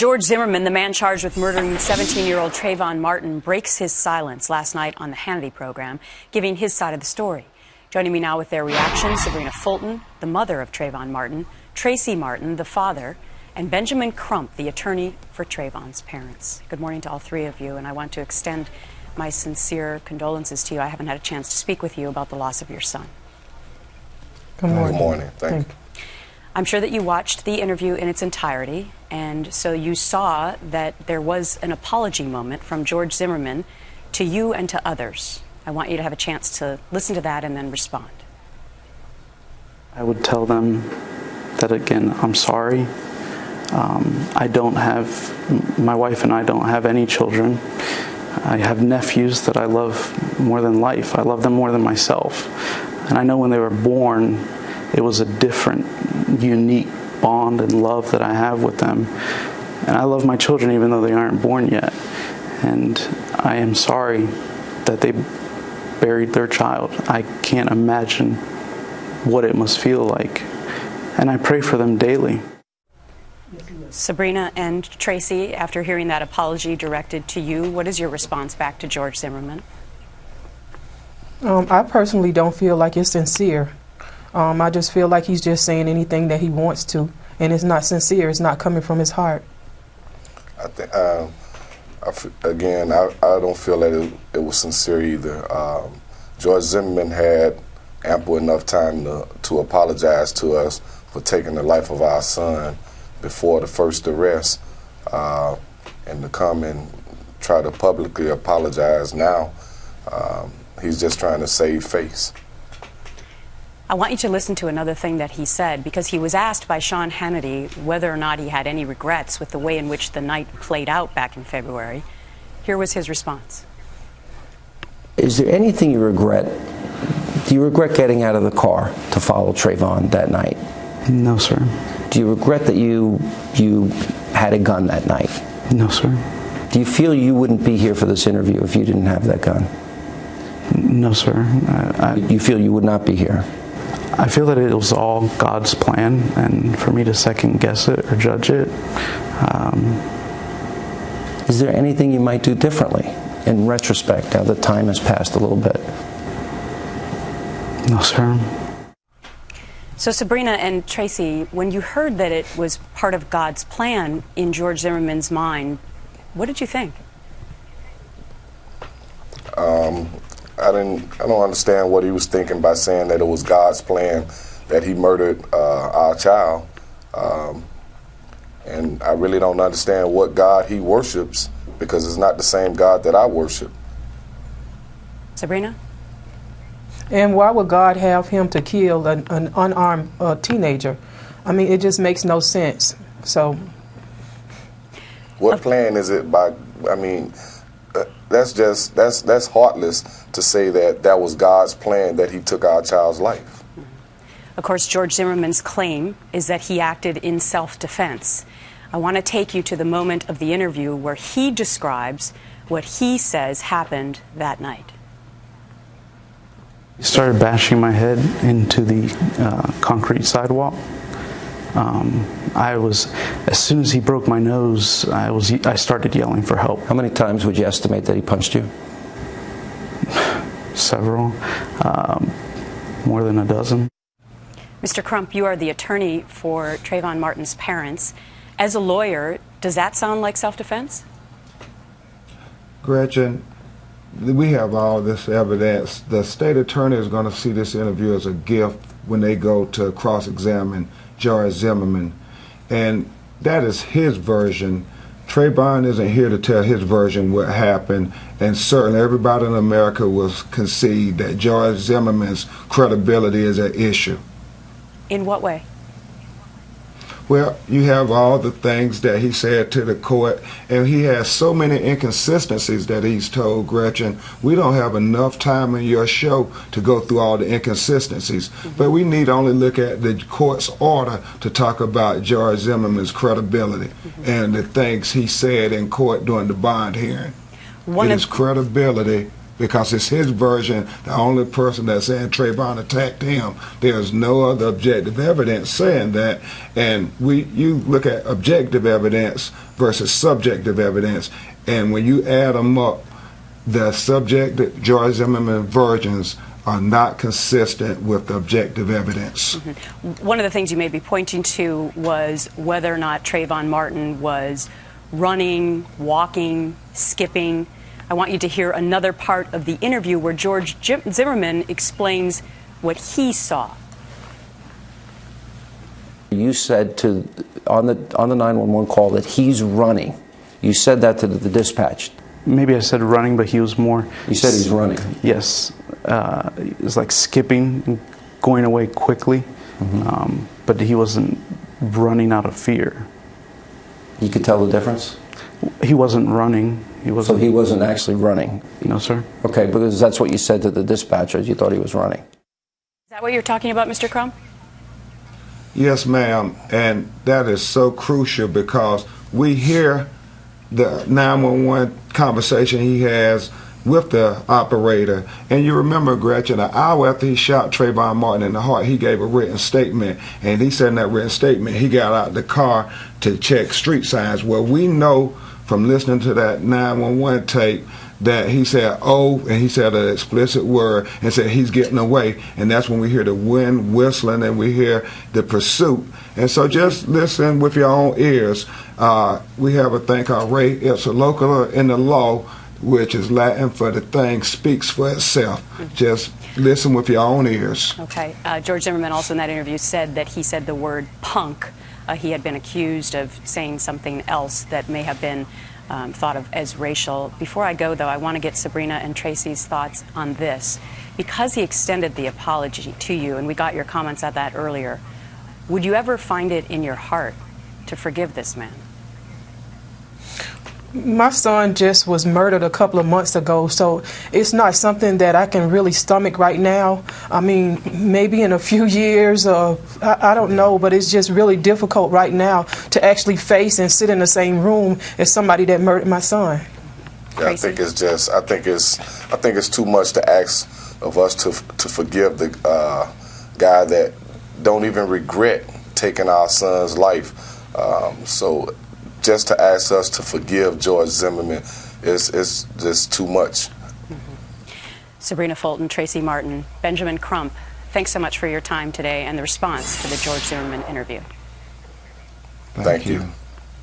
George Zimmerman, the man charged with murdering 17-year-old Trayvon Martin, breaks his silence last night on the Hannity program, giving his side of the story. Joining me now with their reactions, Sabrina Fulton, the mother of Trayvon Martin, Tracy Martin, the father, and Benjamin Crump, the attorney for Trayvon's parents. Good morning to all three of you, and I want to extend my sincere condolences to you. I haven't had a chance to speak with you about the loss of your son. Good morning. Good morning. Thank you. I'm sure that you watched the interview in its entirety, and so you saw that there was an apology moment from George Zimmerman to you and to others. I want you to have a chance to listen to that and then respond. I would tell them that, again, I'm sorry. My wife and I don't have any children. I have nephews that I love more than life. I love them more than myself. And I know when they were born, it was a different, unique bond and love that I have with them. And I love my children even though they aren't born yet. And I am sorry that they buried their child. I can't imagine what it must feel like. And I pray for them daily. Sabrina and Tracy, after hearing that apology directed to you, what is your response back to George Zimmerman? I personally don't feel like it's sincere. I just feel like he's just saying anything that he wants to, and it's not sincere. It's not coming from his heart. I think, again, I don't feel that it was sincere either. George Zimmerman had ample enough time to apologize to us for taking the life of our son before the first arrest, and to come and try to publicly apologize now. He's just trying to save face. I want you to listen to another thing that he said, because he was asked by Sean Hannity whether or not he had any regrets with the way in which the night played out back in February. Here was his response. Is there anything you regret? Do you regret getting out of the car to follow Trayvon that night? No, sir. Do you regret that you had a gun that night? No, sir. Do you feel you wouldn't be here for this interview if you didn't have that gun? No, sir. You feel you would not be here? I feel that it was all God's plan, and for me to second guess it or judge it. Is there anything you might do differently in retrospect now that time has passed a little bit? No, sir. So Sabrina and Tracy, when you heard that it was part of God's plan in George Zimmerman's mind, what did you think? I don't understand what he was thinking by saying that it was God's plan that he murdered our child. And I really don't understand what God he worships, because it's not the same God that I worship. Sabrina? And why would God have him to kill an unarmed teenager? I mean, it just makes no sense. So, what plan is it by? I mean, that's heartless to say that was God's plan that he took our child's life. Of course, George Zimmerman's claim is that he acted in self-defense. I want to take you to the moment of the interview where he describes what he says happened that night. He started bashing my head into the concrete sidewalk. As soon as he broke my nose, I started yelling for help. How many times would you estimate that he punched you? Several, more than a dozen. Mr. Crump, you are the attorney for Trayvon Martin's parents. As a lawyer, does that sound like self-defense? Gretchen, we have all this evidence. The state attorney is going to see this interview as a gift when they go to cross-examine George Zimmerman. And that is his version. Trayvon isn't here to tell his version what happened, and certainly everybody in America will concede that George Zimmerman's credibility is at issue. In what way? Well, you have all the things that he said to the court, and he has so many inconsistencies that he's told, Gretchen. We don't have enough time in your show to go through all the inconsistencies, but we need only look at the court's order to talk about George Zimmerman's credibility and the things he said in court during the bond hearing. His credibility because it's his version, the only person that's saying Trayvon attacked him. There's no other objective evidence saying that. And you look at objective evidence versus subjective evidence, and when you add them up, the subjective George Zimmerman versions are not consistent with the objective evidence. One of the things you may be pointing to was whether or not Trayvon Martin was running, walking, skipping. I want you to hear another part of the interview where George Zimmerman explains what he saw. You said on the 911 call that he's running. You said that to the dispatch. Maybe I said running, but he was more... You said he's running. Yes. It was like skipping and going away quickly, but he wasn't running out of fear. You could tell the difference? He wasn't running. So he wasn't actually running? No, sir. Okay, because that's what you said to the dispatchers. You thought he was running. Is that what you're talking about, Mr. Crum? Yes, ma'am, and that is so crucial because we hear the 911 conversation he has with the operator. And you remember, Gretchen, an hour after he shot Trayvon Martin in the heart, he gave a written statement. And he said in that written statement, he got out the car to check street signs. Well, we know from listening to that 911 tape that he said, oh, and he said an explicit word and said he's getting away. And that's when we hear the wind whistling and we hear the pursuit. And so just listen with your own ears. We have a thing called re ipsa loquitur in the law, which is Latin for the thing speaks for itself. Just listen with your own ears. Okay. George Zimmerman also in that interview said that he said the word punk. He had been accused of saying something else that may have been thought of as racial. Before I go, though, I want to get Sabrina and Tracy's thoughts on this. Because he extended the apology to you, and we got your comments at that earlier, would you ever find it in your heart to forgive this man? My son just was murdered a couple of months ago, so it's not something that I can really stomach right now. I mean, maybe in a few years, I don't know, but it's just really difficult right now to actually face and sit in the same room as somebody that murdered my son. Yeah, I think it's too much to ask of us to forgive the guy that don't even regret taking our son's life. So just to ask us to forgive George Zimmerman is just too much. Sabrina Fulton, Tracy Martin, Benjamin Crump, thanks so much for your time today and the response to the George Zimmerman interview. Thank you.